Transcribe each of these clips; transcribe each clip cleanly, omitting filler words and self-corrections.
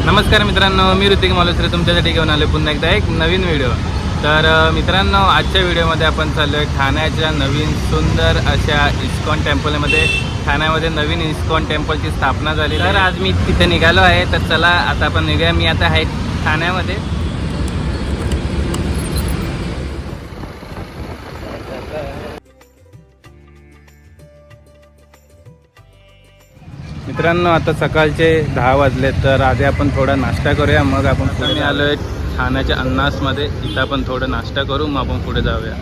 नमस्कार मित्रांनो, मी ऋतिक मालुसरे तुमच्यासाठी घेऊन आलो पुन्हा एकदा एक नवीन व्हिडिओ. तर मित्रांनो, आजच्या व्हिडिओमध्ये आपण चाललो आहे ठाण्याच्या नवीन सुंदर अशा इस्कॉन टेम्पलमध्ये. ठाण्यामध्ये नवीन इस्कॉन टेम्पलची स्थापना झाली. तर आज मी तिथे निघालो आहे. तर चला आता आपण निघूया. मी आता आहे ठाण्यामध्ये. मित्रांनो, आता सकाळचे 10 वाजले. तर आधी आपण थोडा नाश्ता करूया, मग आपण पुढे आलो आहे ठाण्याच्या अन्नासमध्ये. इथं आपण थोडं नाश्ता करू, मग आपण पुढे जाऊया.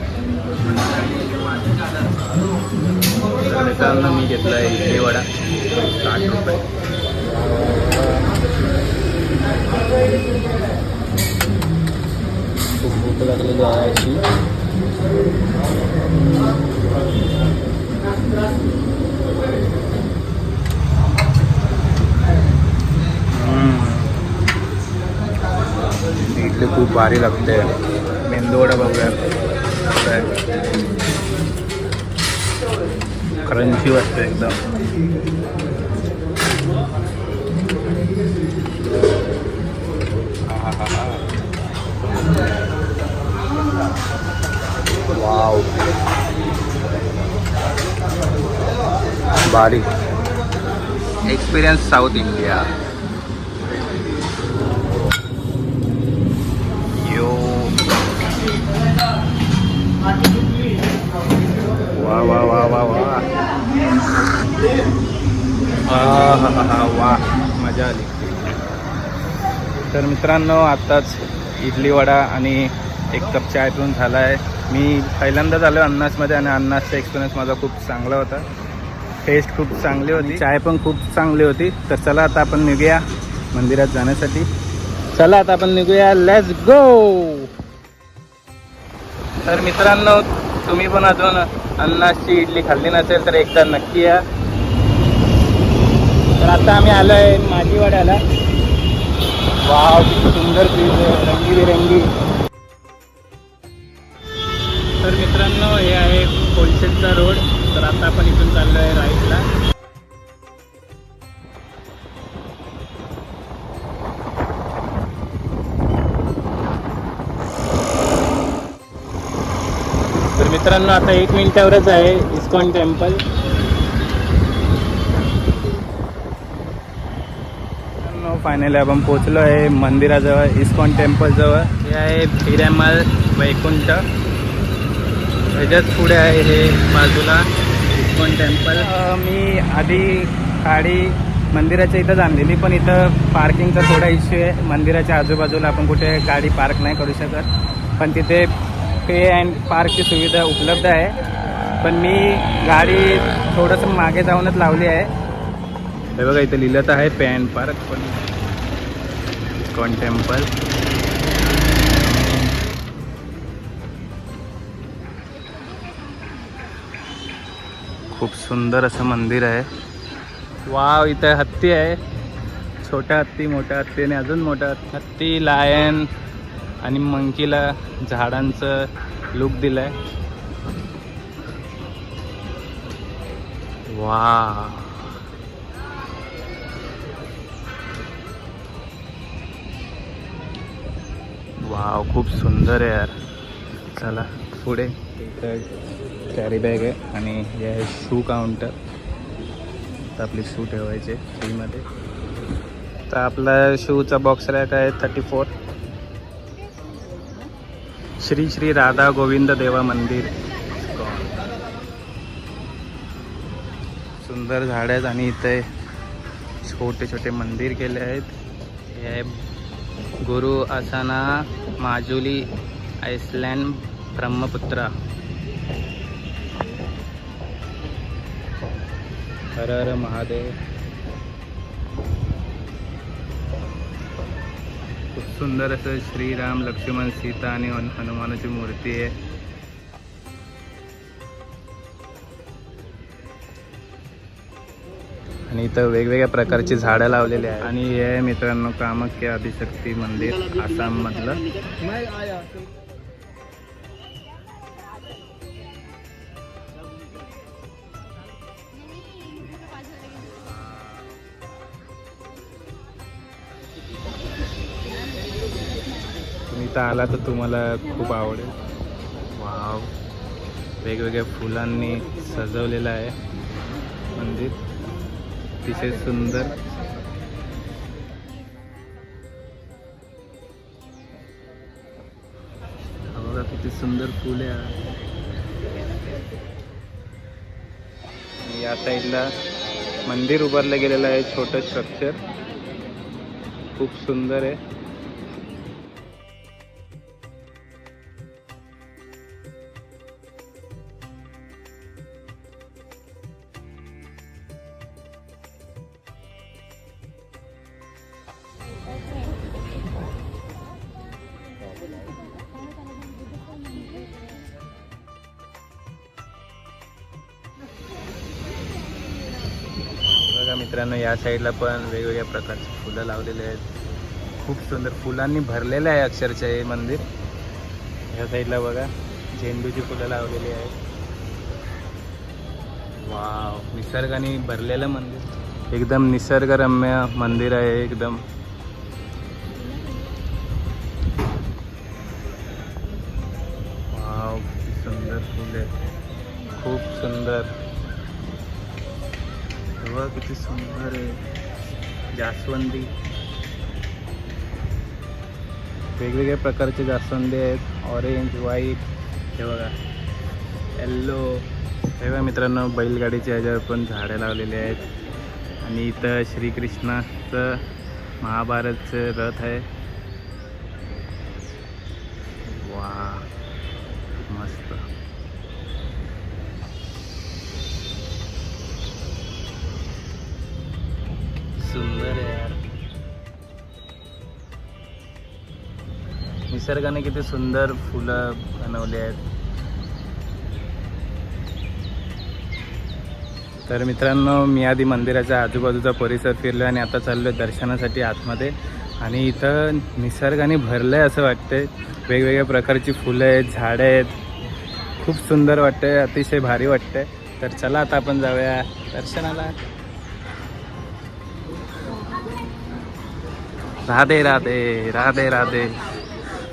तर मित्रांनो, मी घेतला आहे इडली वडा 60 रुपये. खूप भूक लागलेली आहे अशी. इडली खूप भारी लागते. मेंदूवडा बघूया, क्रंची वाटते एकदम. वाव, भारी एक्सपिरियन्स साऊथ इंडिया. वा वा वा वा वा वा, मजा आली. तर मित्रांनो, आत्ताच इडली वडा आणि एक कप चाय पिऊन झाला आहे. मी पहिल्यांदाच आलो अन्नासमध्ये आणि अन्नासचा एक्सपिरियन्स माझा खूप चांगला होता. टेस्ट खूप चांगली होती, चाय पण खूप चांगली होती. तर चला आता आपण निघूया मंदिरात जाण्यासाठी. चला आता आपण निघूया, लेट्स गो. तर मित्रांनो, तुम्ही पण अजून अन्नासची इडली खाल्ली नसेल तर एकदा नक्की या. तर आता आम्ही आलो आहे माजीवाड्याला. वाव, किती सुंदर पीस आहे, रंगीबिरंगी. तर मित्रांनो, हे आहे कोलशेतचा रोड. तर आता आपण इथून चाललो आहे राईटला. तर मित्रांनो, आता 1 मिनिटावरच आहे इस्कॉन टेम्पल. फायनली आपण पोचलो आहे मंदिराजवळ, इस्कॉन टेम्पलजवळ. हे आहे पिरामल वैकुंठ. ह्याच्याच पुढे आहे हे बाजूला इस्कॉन टेम्पल. मी आधी गाडी मंदिराच्या इथंच आणलेली, पण इथं पार्किंगचा थोडा इश्यू आहे. मंदिराच्या आजूबाजूला आपण कुठे गाडी पार्क नाही करू शकत, पण तिथे पे अँड पार्कची सुविधा उपलब्ध आहे. पण मी गाडी थोडंसं मागे जाऊनच लावली आहे. हे बघा, इथं लिहिलं तर आहे पे अँड पार्क, पण इस्कॉन टेम्पल. खूप सुंदर असं मंदिर आहे. वाव, इथं हत्ती आहे. छोटा हत्ती, मोठा हत्ती आणि अजून मोठा हत्ती. लायन आणि मंकीला झाडांचं लुक दिलंय. वा, वाव, खूप सुंदर आहे यार. चला पुढे. इथं कॅरी बॅग आहे आणि हे आहे शू काउंटर. तर आपली शू ठेवायचे फ्रीमध्ये. तर आपला शूचा बॉक्स रॅक आहे 34. श्री श्री राधा गोविंद देवा मंदिर. सुंदर झाड आहेत आणि इथे छोटे छोटे मंदिर केले आहेत. हे गुरु आसाना माजुली आइसलँड ब्रह्मपुत्रा. हर हर महादेव. खूप सुंदर असं श्रीराम, लक्ष्मण, सीता आणि हनुमानाची मूर्ती आहे. आणि इथं वेगवेगळ्या प्रकारची झाडं लावलेली आहेत. आणि हे मित्रांनो कामाख्या आदिशक्ती मंदिर, आसाममधलं. इथं आला तर तुम्हाला खूप आवडेल. वाव, वेगवेगळ्या फुलांनी सजवलेलं आहे मंदिर, अतिशय सुंदर. बघा किती सुंदर फुले आहे. या साईडला मंदिर उभारलं गेलेलं आहे, छोटं स्ट्रक्चर, खूप सुंदर आहे. बघा मित्रांनो, या साईडला पण वेगवेगळ्या प्रकारची फुलं लावलेली आहेत. खूप सुंदर फुलांनी भरलेलं आहे अक्षरशः हे मंदिर. या साईडला बघा झेंडूची फुलं लावलेली आहेत. वाव, निसर्गाने भरलेलं मंदिर, एकदम निसर्गरम्य मंदिर आहे एकदम. वाव, किती सुंदर फुले, खूप सुंदर. बघा किती सुंदर आहे. जास्वंदी, वेगवेगळ्या प्रकारचे जास्वंदी आहेत. ऑरेंज, व्हाईट, हे बघा येल्लो. हे बघा मित्रांनो, बैलगाडीच्या ह्याच्यावर पण झाडं लावलेली आहेत. आणि इथं श्रीकृष्णाचं महाभारतचं रथ आहे. वा, मस्त. सुंदर आहे यार. निसर्गाने किती सुंदर फुलं बनवली आहेत. तर मित्रांनो, मी आधी मंदिराच्या आजूबाजूचा परिसर फिरलो आणि आता चाललो आहे दर्शनासाठी आतमध्ये. आणि इथं निसर्गाने भरलं आहे असं वाटतंय. वेगवेगळ्या प्रकारची फुलं आहेत, झाडं आहेत. खूप सुंदर वाटतंय, अतिशय भारी वाटतंय. तर चला आता आपण जाऊया दर्शनाला. राधे राधे राधे राधे.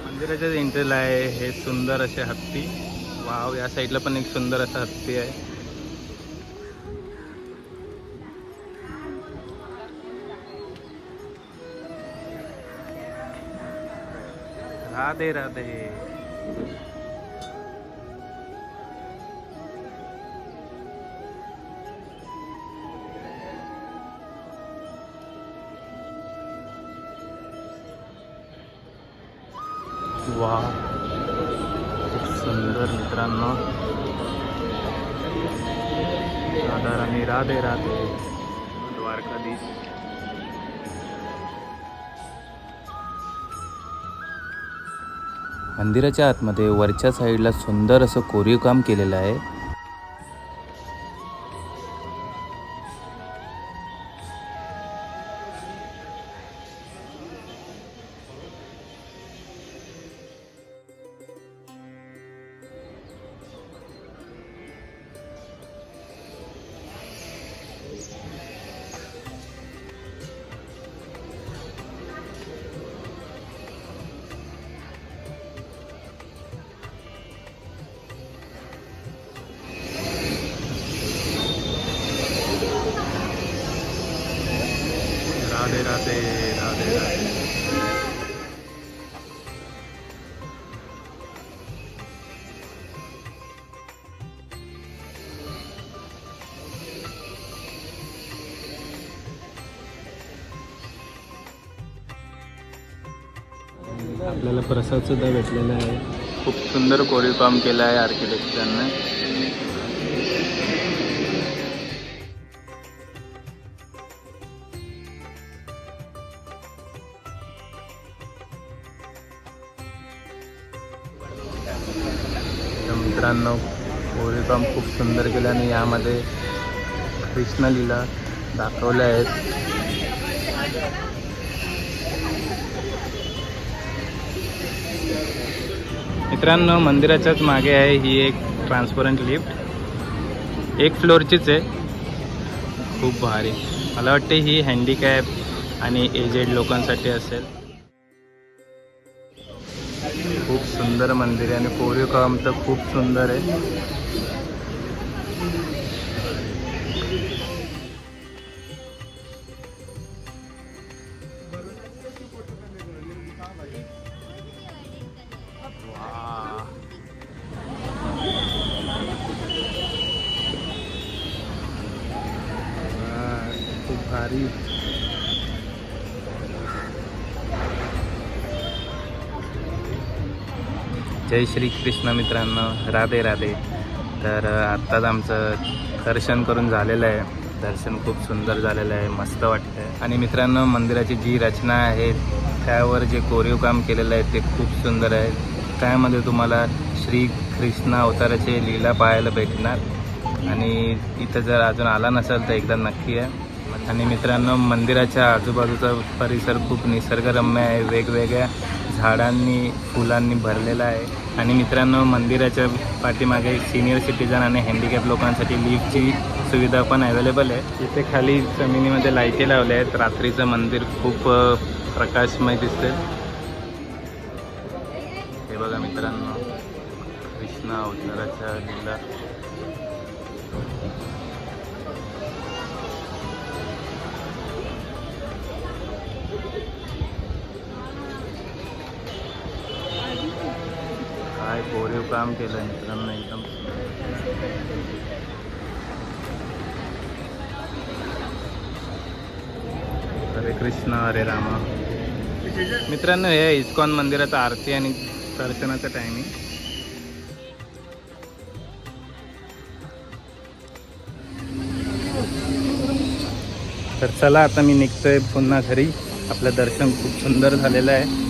मंदिराच्याच एंट्रीला आहे हे सुंदर असे हत्ती. वाव, या साईडला पण एक सुंदर असा हत्ती आहे. राधे राधे. वाह, खूप सुंदर मित्रांनो. राधाराणी राधे राधे. द्वारकाधीश. मंदिराच्या आतमध्ये वरच्या साईडला सुंदर असं कोरीव काम केलेलं आहे. राधे राधे राधे राधे. आपल्याला प्रसाद सुद्धा भेटलेला आहे. खूप सुंदर कोरीव काम केलं आहे आर्किटेक्चरने. मित्रांनो, कोरीव काम खूप सुंदर केलं आणि यामध्ये कृष्णलीला दाखवल्या आहेत. मित्रांनो, मंदिराच्याच मागे आहे ही एक ट्रान्सपरंट लिफ्ट. एक फ्लोअरचीच आहे. खूप भारी. मला वाटते ही हँडिकॅप आणि एजेड लोकांसाठी असेल. खूप सुंदर मंदिर आहे आणि कोरीव काम तर खूप सुंदर आहे. खूप भारी. जय श्री कृष्ण मित्रांनो, राधे राधे. तर आत्ताच आमचं दर्शन करून झालेलं आहे. दर्शन खूप सुंदर झालेलं आहे, मस्त वाटतं आहे. आणि मित्रांनो, मंदिराची जी रचना आहे त्यावर जे कोरीव काम केलेलं आहे ते खूप सुंदर आहे. त्यामध्ये तुम्हाला श्री कृष्ण अवताराचे लीला पाहायला भेटणार. आणि इथं जर अजून आला नसेल तर एकदा नक्की आहे. आणि मित्रांनो, मंदिराच्या आजूबाजूचा परिसर खूप निसर्गरम्य आहे, वेगवेगळ्या झाडांनी फुलांनी भरलेला आहे. आणि मित्रांनो, मंदिराच्या पाठीमागे सिनियर सिटीजन आणि हँडिकॅप लोकांसाठी लिफ्टची सुविधा पण अवेलेबल आहे. इथे खाली जमिनीमध्ये लाईटी लावल्या आहेत. रात्रीचं मंदिर खूप प्रकाशमय दिसते. हे बघा मित्रांनो, कृष्ण अवताराच्या लीला. काय कोरीव काम केलं मित्रांनो एकदम. हरे कृष्ण हरे रामा. मित्रांनो, हे इस्कॉन मंदिराचं आरती आणि दर्शनाचं टायमिंग. तर चला आता मी निघतोय पुन्हा घरी. आपलं दर्शन खूप सुंदर झालेलं आहे.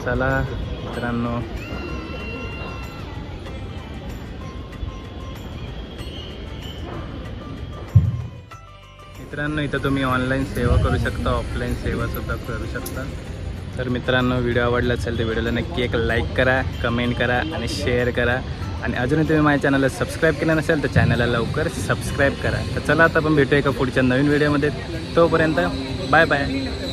चला मित्रांनो, इथं तुम्ही ऑनलाईन सेवा करू शकता, ऑफलाईन सेवासुद्धा करू शकता. तर मित्रांनो, व्हिडिओ आवडला असेल तर व्हिडिओला नक्की एक लाईक करा, कमेंट करा आणि शेअर करा. आणि अजूनही तुम्ही माझ्या चॅनलला सबस्क्राईब केलं नसेल तर चॅनलला लवकर सबस्क्राईब करा. तर चला आता आपण भेटूया एका पुढच्या नवीन व्हिडिओमध्ये. तोपर्यंत बाय बाय.